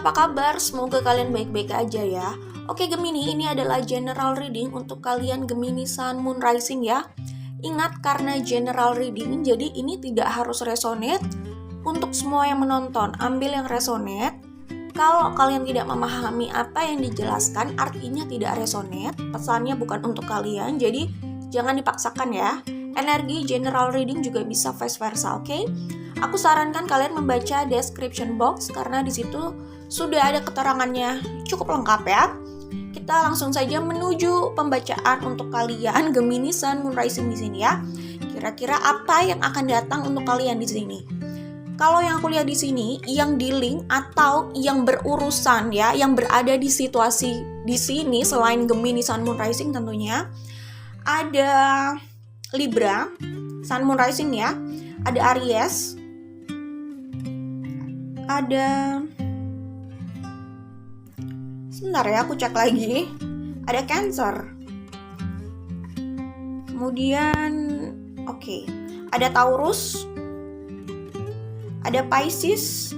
apa kabar? Semoga kalian baik-baik aja ya. Oke Gemini, ini adalah general reading untuk kalian Gemini Sun Moon Rising ya. Ingat, karena general reading, jadi ini tidak harus resonate untuk semua yang menonton. Ambil yang resonate. Kalau kalian tidak memahami apa yang dijelaskan, artinya tidak resonate. Pesannya bukan untuk kalian, jadi jangan dipaksakan ya. Energi general reading juga bisa vice versa, oke? Aku sarankan kalian membaca description box karena di situ sudah ada keterangannya cukup lengkap ya. Kita langsung saja menuju pembacaan untuk kalian Gemini Sun Moon Rising di sini ya. Kira-kira apa yang akan datang untuk kalian di sini? Kalau yang aku lihat di sini, yang di link atau yang berurusan ya, yang berada di situasi di sini selain Gemini Sun Moon Rising tentunya ada Libra Sun Moon Rising ya, ada Aries, ada, sebentar ya aku cek lagi, ada Cancer, kemudian ada Taurus, ada Pisces,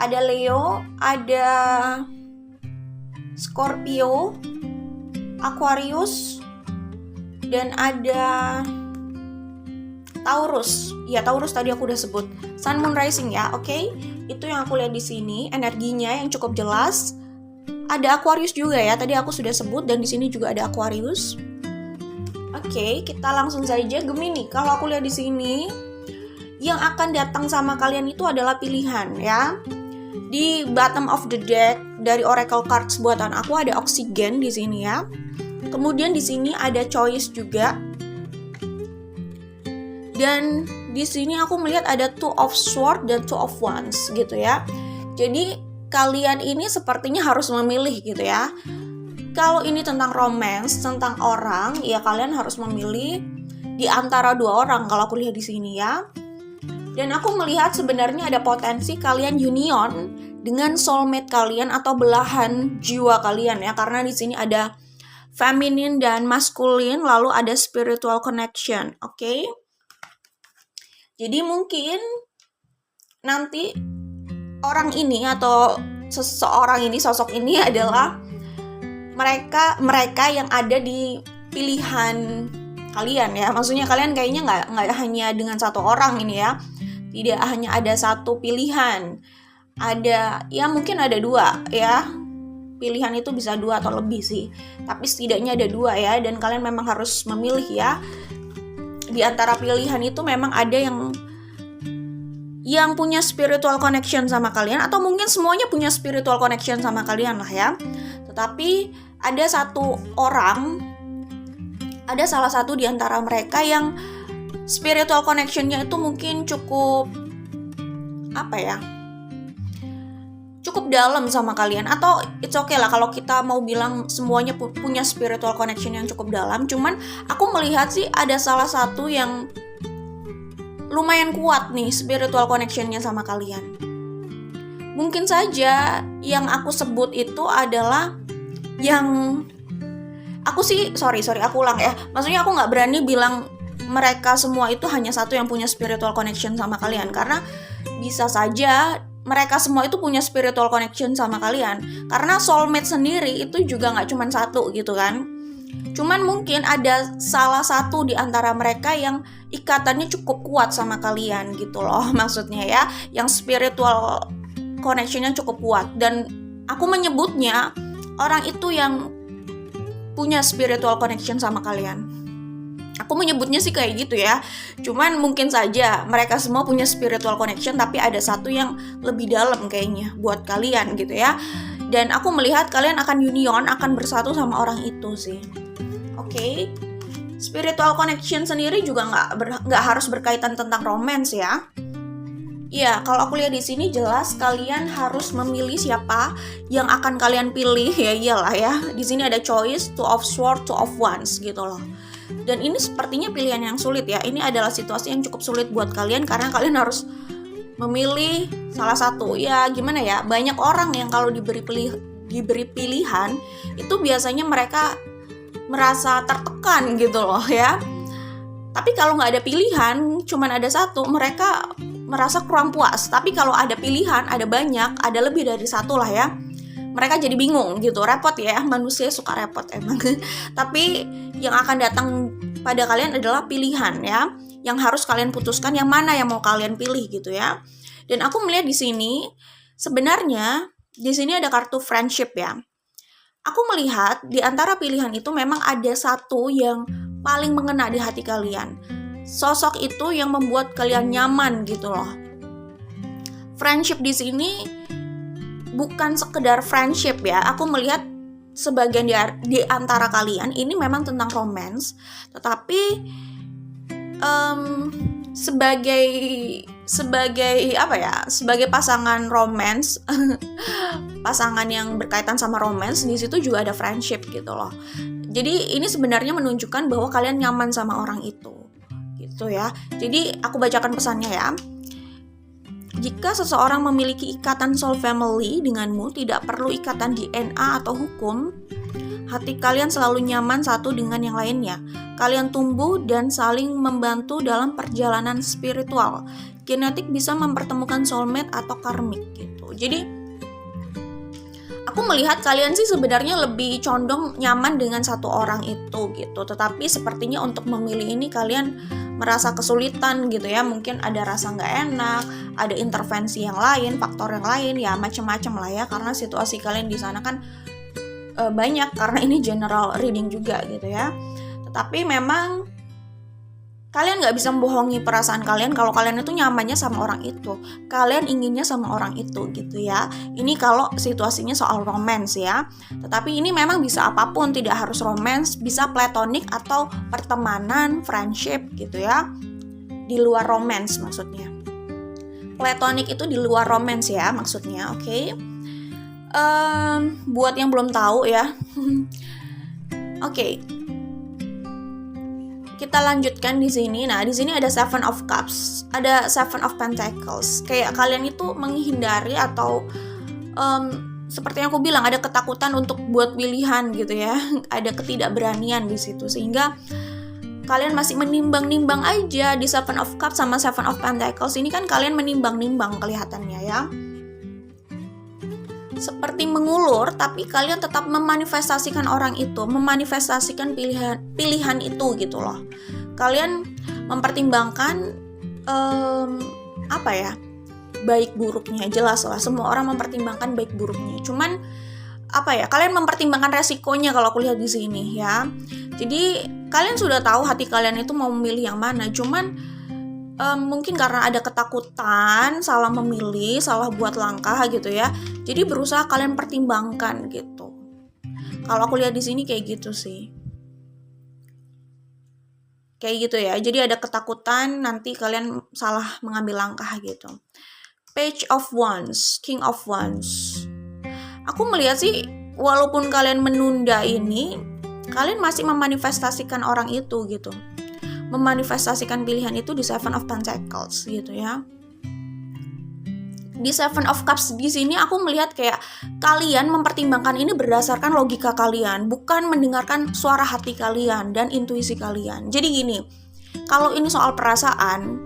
ada Leo, ada Scorpio, Aquarius, dan ada Taurus. Ya, Taurus tadi aku udah sebut. Sun Moon Rising ya, oke? Itu yang aku lihat di sini, energinya yang cukup jelas. Ada Aquarius juga ya, tadi aku sudah sebut, dan di sini juga ada Aquarius. Oke, kita langsung saja Gemini. Kalau aku lihat di sini, yang akan datang sama kalian itu adalah pilihan ya. Di bottom of the deck dari Oracle Cards buatan aku ada Oxygen di sini ya. Kemudian di sini ada Choice juga. Dan di sini aku melihat ada Two of Swords dan Two of Wands gitu ya. Jadi kalian ini sepertinya harus memilih gitu ya. Kalau ini tentang romance, tentang orang, ya kalian harus memilih di antara dua orang kalau aku lihat di sini ya. Dan aku melihat sebenarnya ada potensi kalian union dengan soulmate kalian atau belahan jiwa kalian ya, karena di sini ada feminine dan masculine, lalu ada spiritual connection, oke? Jadi mungkin nanti orang ini atau seseorang ini, sosok ini adalah mereka yang ada di pilihan kalian ya. Maksudnya kalian kayaknya nggak hanya dengan satu orang ini ya. Tidak hanya ada satu pilihan. Ada, ya mungkin ada dua ya. Pilihan itu bisa dua atau lebih sih. Tapi setidaknya ada dua ya. Dan kalian memang harus memilih ya. Di antara pilihan itu memang ada yang punya spiritual connection sama kalian, atau mungkin semuanya punya spiritual connection sama kalian lah ya. Tetapi ada satu orang, ada salah satu di antara mereka yang spiritual connection-nya itu mungkin cukup cukup dalam sama kalian, atau it's okay lah kalau kita mau bilang semuanya punya spiritual connection yang cukup dalam. Cuman aku melihat sih ada salah satu yang lumayan kuat nih spiritual connection-nya sama kalian. Mungkin saja yang aku sebut itu adalah yang aku sih aku ulang ya. Maksudnya aku nggak berani bilang mereka semua itu hanya satu yang punya spiritual connection sama kalian, karena bisa saja mereka semua itu punya spiritual connection sama kalian, karena soulmate sendiri itu juga nggak cuma satu gitu kan. Cuman mungkin ada salah satu di antara mereka yang ikatannya cukup kuat sama kalian gitu loh, maksudnya ya, yang spiritual connection-nya cukup kuat. Dan aku menyebutnya orang itu yang punya spiritual connection sama kalian. Aku menyebutnya sih kayak gitu ya. Cuman mungkin saja mereka semua punya spiritual connection, tapi ada satu yang lebih dalam kayaknya buat kalian gitu ya. Dan aku melihat kalian akan union, akan bersatu sama orang itu sih. Oke. Spiritual connection sendiri juga nggak harus berkaitan tentang romance ya. Ya, kalau aku lihat di sini jelas kalian harus memilih siapa yang akan kalian pilih ya, iyalah ya. Di sini ada Choice, Two of Swords, Two of Wands gitu loh. Dan ini sepertinya pilihan yang sulit ya. Ini adalah situasi yang cukup sulit buat kalian karena kalian harus memilih salah satu. Ya gimana ya, banyak orang yang kalau diberi pilihan itu biasanya mereka merasa tertekan gitu loh ya. Tapi kalau nggak ada pilihan, cuman ada satu, mereka merasa kurang puas. Tapi kalau ada pilihan, ada banyak, ada lebih dari satu lah ya, mereka jadi bingung gitu. Repot ya, manusia suka repot emang. Tapi yang akan datang pada kalian adalah pilihan ya, yang harus kalian putuskan yang mana yang mau kalian pilih gitu ya. Dan aku melihat di sini sebenarnya di sini ada kartu friendship ya. Aku melihat di antara pilihan itu memang ada satu yang paling mengena di hati kalian. Sosok itu yang membuat kalian nyaman gitu loh. Friendship di sini bukan sekedar friendship ya. Aku melihat sebagian di antara kalian ini memang tentang romance, tetapi sebagai pasangan romance, pasangan yang berkaitan sama romance, di situ juga ada friendship gitu loh. Jadi ini sebenarnya menunjukkan bahwa kalian nyaman sama orang itu gitu ya. Jadi aku bacakan pesannya ya. Jika seseorang memiliki ikatan soul family denganmu, tidak perlu ikatan DNA atau hukum, hati kalian selalu nyaman satu dengan yang lainnya. Kalian tumbuh dan saling membantu dalam perjalanan spiritual. Genetik bisa mempertemukan soulmate atau karmik gitu. Jadi aku melihat kalian sih sebenarnya lebih condong nyaman dengan satu orang itu gitu. Tetapi sepertinya untuk memilih ini kalian merasa kesulitan gitu ya. Mungkin ada rasa nggak enak, ada intervensi yang lain, faktor yang lain, ya macam-macam lah ya. Karena situasi kalian di sana kan banyak, karena ini general reading juga gitu ya. Tetapi memang kalian nggak bisa membohongi perasaan kalian kalau kalian itu nyamannya sama orang itu, kalian inginnya sama orang itu gitu ya. Ini kalau situasinya soal romance ya. Tetapi ini memang bisa apapun, tidak harus romance, bisa platonic atau pertemanan, friendship gitu ya. Di luar romance maksudnya. Platonic itu di luar romance ya maksudnya, oke? Buat yang belum tahu ya. Oke. Kita lanjutkan di sini. Nah, di sini ada Seven of Cups, ada Seven of Pentacles. Kayak kalian itu menghindari atau seperti yang aku bilang, ada ketakutan untuk buat pilihan gitu ya. Ada ketidakberanian di situ sehingga kalian masih menimbang-nimbang aja di Seven of Cups sama Seven of Pentacles. Ini kan kalian menimbang-nimbang kelihatannya ya. Seperti mengulur, tapi kalian tetap memanifestasikan orang itu, memanifestasikan pilihan itu gitu loh. Kalian mempertimbangkan baik buruknya, jelas lah semua orang mempertimbangkan baik buruknya. Cuman kalian mempertimbangkan resikonya kalau aku lihat di sini ya. Jadi kalian sudah tahu hati kalian itu mau memilih yang mana, cuman mungkin karena ada ketakutan, salah memilih, salah buat langkah gitu ya. Jadi berusaha kalian pertimbangkan gitu. Kalau aku lihat di sini kayak gitu sih. Kayak gitu ya. Jadi ada ketakutan nanti kalian salah mengambil langkah gitu. Page of Wands, King of Wands. Aku melihat sih walaupun kalian menunda ini, kalian masih memanifestasikan orang itu gitu. Memanifestasikan pilihan itu di Seven of Pentacles gitu ya. Di Seven of Cups di sini aku melihat kayak kalian mempertimbangkan ini berdasarkan logika kalian, bukan mendengarkan suara hati kalian dan intuisi kalian. Jadi gini, kalau ini soal perasaan,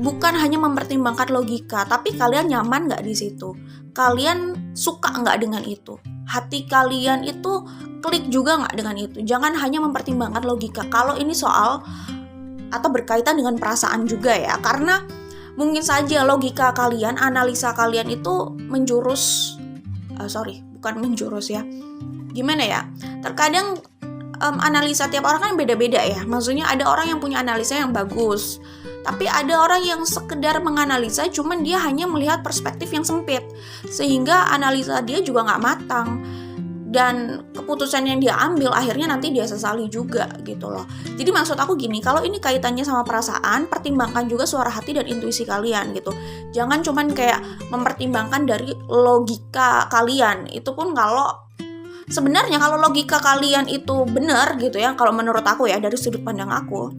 bukan hanya mempertimbangkan logika, tapi kalian nyaman nggak di situ? Kalian suka nggak dengan itu? Hati kalian itu klik juga nggak dengan itu? Jangan hanya mempertimbangkan logika. Kalau ini soal atau berkaitan dengan perasaan juga ya, karena mungkin saja logika kalian, analisa kalian itu terkadang analisa tiap orang kan beda-beda ya. Maksudnya ada orang yang punya analisa yang bagus, tapi ada orang yang sekedar menganalisa, cuman dia hanya melihat perspektif yang sempit, sehingga analisa dia juga nggak matang. Dan keputusan yang dia ambil akhirnya nanti dia sesali juga gitu loh. Jadi maksud aku gini, kalau ini kaitannya sama perasaan, pertimbangkan juga suara hati dan intuisi kalian gitu. Jangan cuman kayak mempertimbangkan dari logika kalian. Itu pun kalau sebenarnya kalau logika kalian itu benar gitu ya, kalau menurut aku ya dari sudut pandang aku,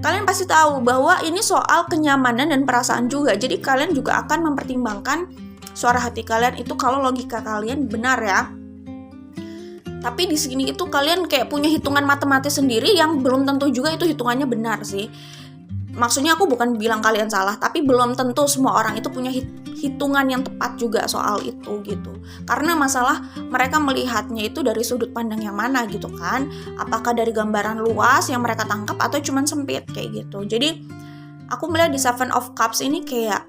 kalian pasti tahu bahwa ini soal kenyamanan dan perasaan juga. Jadi kalian juga akan mempertimbangkan suara hati kalian itu kalau logika kalian benar ya. Tapi di sini itu kalian kayak punya hitungan matematis sendiri yang belum tentu juga itu hitungannya benar sih. maksudnya aku bukan bilang kalian salah, tapi belum tentu semua orang itu punya hitungan yang tepat juga soal itu gitu. Karena masalah mereka melihatnya itu dari sudut pandang yang mana gitu kan. Apakah dari gambaran luas yang mereka tangkap atau cuman sempit kayak gitu. Jadi aku melihat di Seven of Cups ini kayak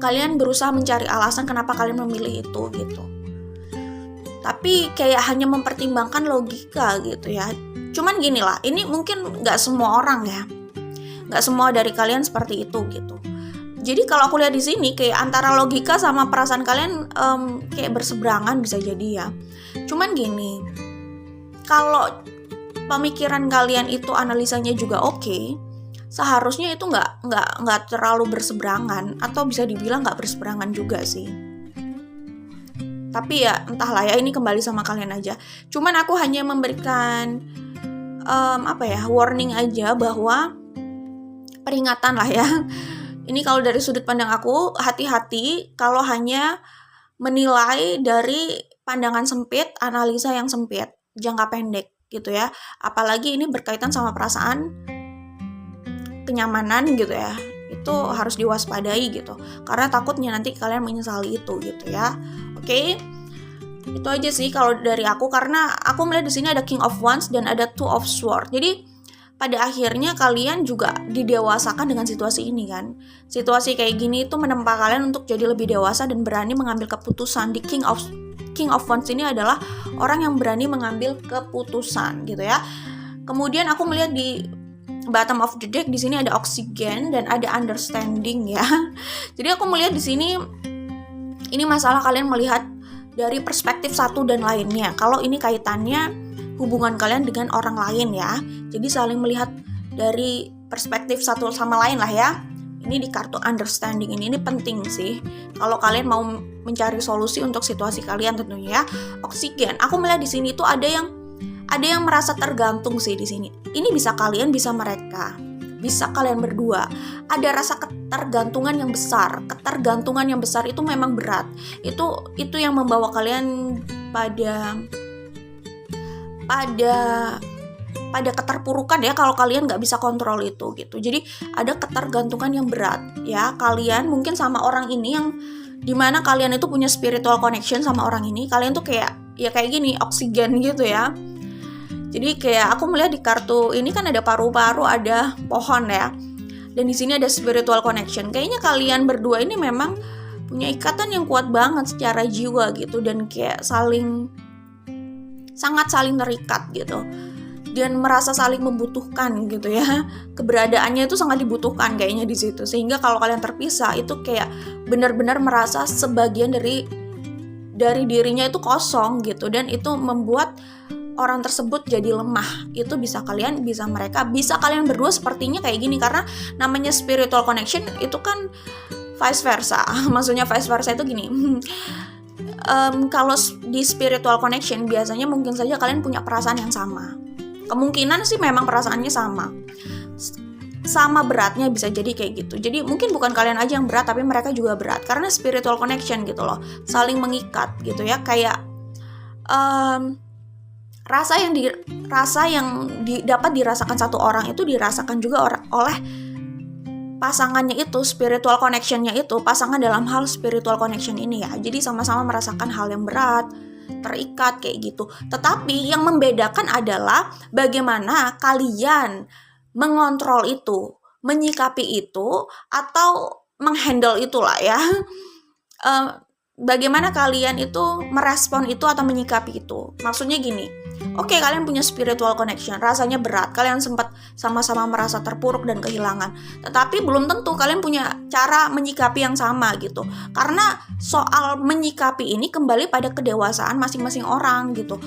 kalian berusaha mencari alasan kenapa kalian memilih itu gitu. Tapi kayak hanya mempertimbangkan logika gitu ya. Cuman gini lah, ini mungkin gak semua orang ya. Gak semua dari kalian seperti itu gitu. Jadi kalau aku lihat di sini kayak antara logika sama perasaan kalian kayak berseberangan bisa jadi ya. Cuman gini, kalau pemikiran kalian itu analisanya juga oke, seharusnya itu nggak terlalu berseberangan, atau bisa dibilang nggak berseberangan juga sih. Tapi ya entahlah ya, ini kembali sama kalian aja. Cuman aku hanya memberikan warning aja, bahwa peringatan lah ya. Ini kalau dari sudut pandang aku, hati-hati kalau hanya menilai dari pandangan sempit, analisa yang sempit, jangka pendek gitu ya. Apalagi ini berkaitan sama perasaan kenyamanan gitu ya. Itu harus diwaspadai gitu. Karena takutnya nanti kalian menyesali itu gitu ya. Oke. Itu aja sih kalau dari aku, karena aku melihat di sini ada King of Wands dan ada Two of Swords. Jadi pada akhirnya kalian juga didewasakan dengan situasi ini kan. Situasi kayak gini itu menempa kalian untuk jadi lebih dewasa dan berani mengambil keputusan. Di King of Wands ini adalah orang yang berani mengambil keputusan gitu ya. Kemudian aku melihat di bottom of the deck di sini ada Oxygen dan ada Understanding ya. Jadi aku melihat di sini ini masalah kalian melihat dari perspektif satu dan lainnya. Kalau ini kaitannya hubungan kalian dengan orang lain ya. Jadi saling melihat dari perspektif satu sama lain lah ya. Ini di kartu Understanding ini penting sih. Kalau kalian mau mencari solusi untuk situasi kalian tentunya ya. Oksigen. Aku melihat di sini tuh ada yang merasa tergantung sih di sini. Ini bisa kalian, bisa mereka. Bisa kalian berdua. Ada rasa ketergantungan yang besar. Ketergantungan yang besar itu memang berat. Itu yang membawa kalian pada keterpurukan ya, kalau kalian nggak bisa kontrol itu gitu. Jadi ada ketergantungan yang berat ya. Kalian mungkin sama orang ini yang dimana kalian itu punya spiritual connection sama orang ini. Kalian tuh kayak gini, oksigen gitu ya. Jadi kayak aku melihat di kartu ini kan ada paru-paru, ada pohon ya. Dan di sini ada spiritual connection. Kayaknya kalian berdua ini memang punya ikatan yang kuat banget secara jiwa gitu, dan kayak sangat saling terikat gitu. Dan merasa saling membutuhkan gitu ya. Keberadaannya itu sangat dibutuhkan kayaknya di situ. Sehingga kalau kalian terpisah itu kayak benar-benar merasa sebagian dari dirinya itu kosong gitu, dan itu membuat orang tersebut jadi lemah. Itu bisa kalian, bisa mereka, bisa kalian berdua sepertinya kayak gini, karena namanya spiritual connection itu kan vice versa. Maksudnya vice versa itu gini. Kalau di spiritual connection biasanya mungkin saja kalian punya perasaan yang sama. Kemungkinan sih memang perasaannya sama beratnya, bisa jadi kayak gitu. Jadi mungkin bukan kalian aja yang berat, tapi mereka juga berat, karena spiritual connection gitu loh, saling mengikat gitu ya. Kayak rasa yang dapat dirasakan satu orang itu dirasakan juga oleh pasangannya itu, spiritual connectionnya itu, pasangan dalam hal spiritual connection ini ya. Jadi sama-sama merasakan hal yang berat, terikat kayak gitu. Tetapi yang membedakan adalah bagaimana kalian mengontrol itu, menyikapi itu, atau menghandle itulah ya. Bagaimana kalian itu merespon itu atau menyikapi itu. Maksudnya gini, oke, kalian punya spiritual connection, rasanya berat, kalian sempat sama-sama merasa terpuruk dan kehilangan. Tetapi belum tentu kalian punya cara menyikapi yang sama gitu. Karena soal menyikapi ini kembali pada kedewasaan masing-masing orang gitu.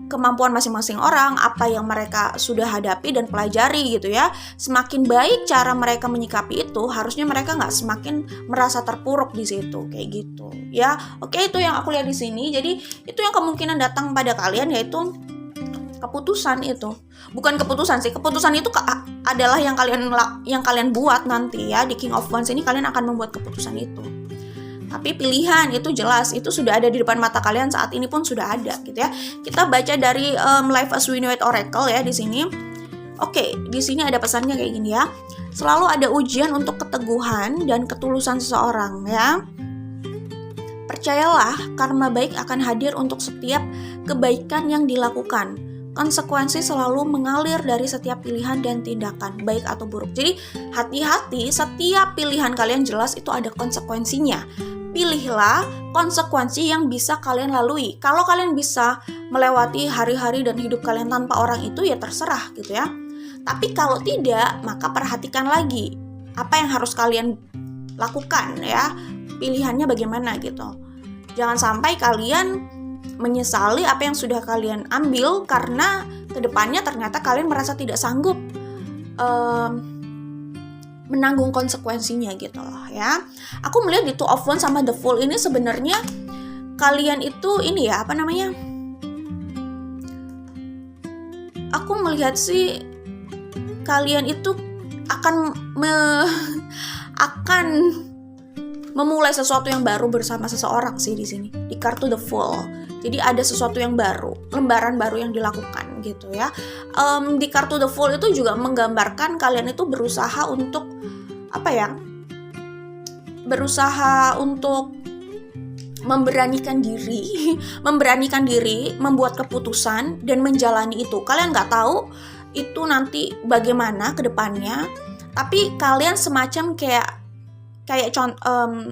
Kemampuan masing-masing orang, apa yang mereka sudah hadapi dan pelajari gitu ya. Semakin baik cara mereka menyikapi itu, harusnya mereka nggak semakin merasa terpuruk di situ kayak gitu ya. Oke, itu yang aku lihat di sini. Jadi itu yang kemungkinan datang pada kalian, yaitu keputusan itu. Bukan keputusan sih, keputusan itu adalah yang kalian buat nanti ya. Di King of Wands ini kalian akan membuat keputusan itu. Tapi pilihan itu jelas, itu sudah ada di depan mata kalian, saat ini pun sudah ada gitu ya. Kita baca dari Life as We Know It Oracle ya di sini. Oke, di sini ada pesannya kayak gini ya. Selalu ada ujian untuk keteguhan dan ketulusan seseorang ya. Percayalah, karma baik akan hadir untuk setiap kebaikan yang dilakukan. Konsekuensi selalu mengalir dari setiap pilihan dan tindakan, baik atau buruk. Jadi hati-hati, setiap pilihan kalian jelas itu ada konsekuensinya. Pilihlah konsekuensi yang bisa kalian lalui. Kalau kalian bisa melewati hari-hari dan hidup kalian tanpa orang itu, ya terserah gitu ya. Tapi kalau tidak, maka perhatikan lagi apa yang harus kalian lakukan ya. Pilihannya bagaimana gitu. Jangan sampai kalian menyesali apa yang sudah kalian ambil karena kedepannya ternyata kalian merasa tidak sanggup menanggung konsekuensinya gitu loh ya. Aku melihat di Two of Wands sama The Fool ini sebenarnya kalian itu ini ya, apa namanya? Aku melihat sih kalian itu akan memulai sesuatu yang baru bersama seseorang sih di sini. Di kartu The Fool. Jadi ada sesuatu yang baru, lembaran baru yang dilakukan gitu ya. Di kartu The Fool itu juga menggambarkan kalian itu berusaha untuk apa ya? Berusaha untuk memberanikan diri, membuat keputusan dan menjalani itu. Kalian nggak tahu itu nanti bagaimana ke depannya, tapi kalian semacam kayak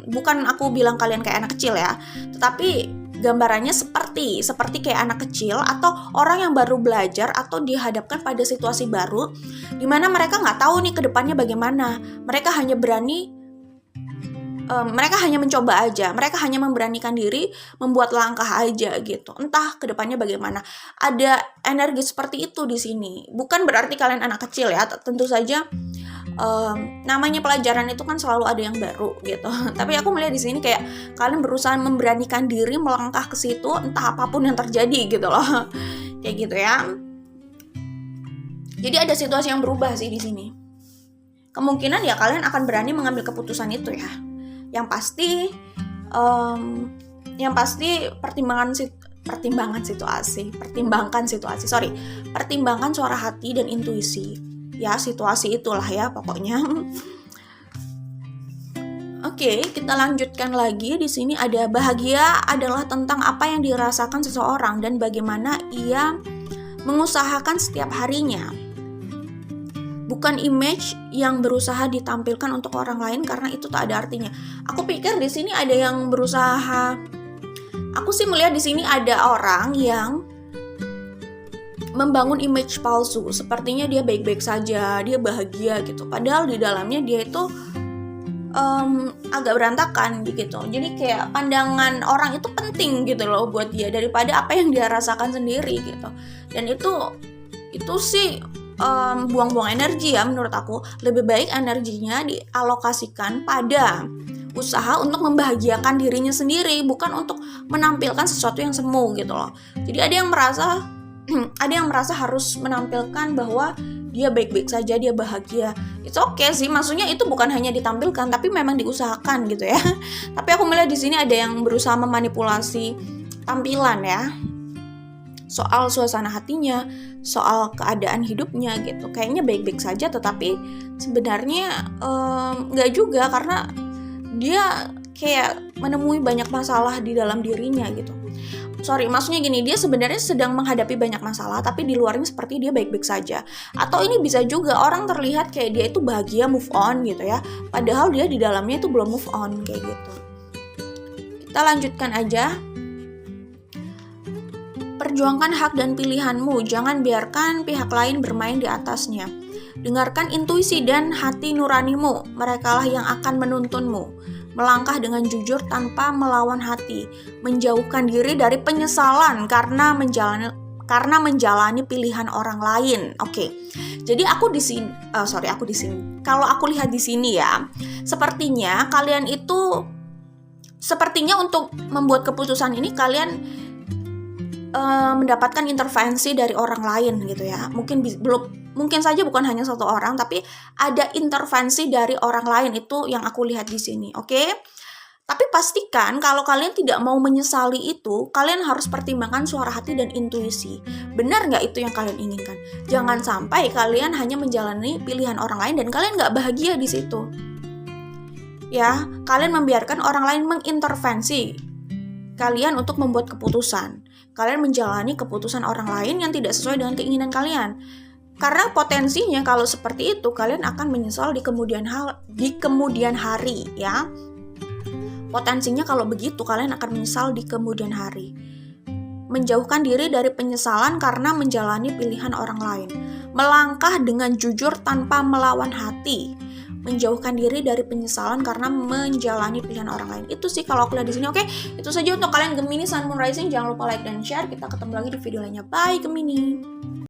bukan aku bilang kalian kayak anak kecil ya, tetapi gambarannya seperti kayak anak kecil atau orang yang baru belajar atau dihadapkan pada situasi baru di mana mereka nggak tahu nih ke depannya bagaimana. Mereka hanya mencoba aja, mereka hanya memberanikan diri membuat langkah aja gitu. Entah ke depannya bagaimana. Ada energi seperti itu di sini. Bukan berarti kalian anak kecil ya, tentu saja. Namanya pelajaran itu kan selalu ada yang baru gitu. Tapi aku melihat di sini kayak kalian berusaha memberanikan diri melangkah ke situ entah apapun yang terjadi gitu loh. Kayak gitu ya. Jadi ada situasi yang berubah sih di sini. Kemungkinan ya kalian akan berani mengambil keputusan itu ya. Yang pasti pertimbangkan suara hati dan intuisi. Ya, situasi itulah ya pokoknya. Oke, kita lanjutkan lagi. Di sini ada bahagia adalah tentang apa yang dirasakan seseorang dan bagaimana ia mengusahakan setiap harinya. Bukan image yang berusaha ditampilkan untuk orang lain karena itu tak ada artinya. Aku pikir di sini ada yang berusaha. Aku sih melihat di sini ada orang yang membangun image palsu, sepertinya dia baik-baik saja, dia bahagia gitu. Padahal di dalamnya dia itu agak berantakan gitu. Jadi kayak pandangan orang itu penting gitu loh buat dia daripada apa yang dia rasakan sendiri gitu. Dan itu sih buang-buang energi ya menurut aku. Lebih baik energinya dialokasikan pada usaha untuk membahagiakan dirinya sendiri, bukan untuk menampilkan sesuatu yang semu gitu loh. Jadi ada yang merasa harus menampilkan bahwa dia baik-baik saja, dia bahagia. It's okay sih, maksudnya itu bukan hanya ditampilkan, tapi memang diusahakan gitu ya. Tapi aku melihat di sini ada yang berusaha memanipulasi tampilan ya, soal suasana hatinya, soal keadaan hidupnya gitu. Kayaknya baik-baik saja, tetapi sebenarnya nggak juga karena dia kayak menemui banyak masalah di dalam dirinya gitu. Maksudnya gini, dia sebenarnya sedang menghadapi banyak masalah, tapi di luarnya seperti dia baik-baik saja. Atau ini bisa juga orang terlihat kayak dia itu bahagia move on gitu ya, padahal dia di dalamnya itu belum move on kayak gitu. Kita lanjutkan aja. Perjuangkan hak dan pilihanmu, jangan biarkan pihak lain bermain di atasnya. Dengarkan intuisi dan hati nuranimu, merekalah yang akan menuntunmu. Melangkah dengan jujur tanpa melawan hati, menjauhkan diri dari penyesalan karena menjalani pilihan orang lain. Oke. Jadi aku di sini. Kalau aku lihat di sini ya, sepertinya kalian itu untuk membuat keputusan ini kalian mendapatkan intervensi dari orang lain gitu ya. Mungkin saja bukan hanya satu orang, tapi ada intervensi dari orang lain, itu yang aku lihat di sini. Oke? Tapi pastikan kalau kalian tidak mau menyesali itu, kalian harus pertimbangkan suara hati dan intuisi. Benar nggak itu yang kalian inginkan? Jangan sampai kalian hanya menjalani pilihan orang lain dan kalian nggak bahagia di situ. Ya, kalian membiarkan orang lain mengintervensi kalian untuk membuat keputusan. Kalian menjalani keputusan orang lain yang tidak sesuai dengan keinginan kalian. Karena potensinya kalau seperti itu, kalian akan menyesal di kemudian hari, ya. Potensinya kalau begitu kalian akan menyesal di kemudian hari. Menjauhkan diri dari penyesalan karena menjalani pilihan orang lain. Melangkah dengan jujur tanpa melawan hati. Menjauhkan diri dari penyesalan karena menjalani pilihan orang lain. Itu sih kalau aku lihat di sini. Oke, itu saja untuk kalian Gemini Sun Moon Rising. Jangan lupa like dan share. Kita ketemu lagi di video lainnya. Bye Gemini.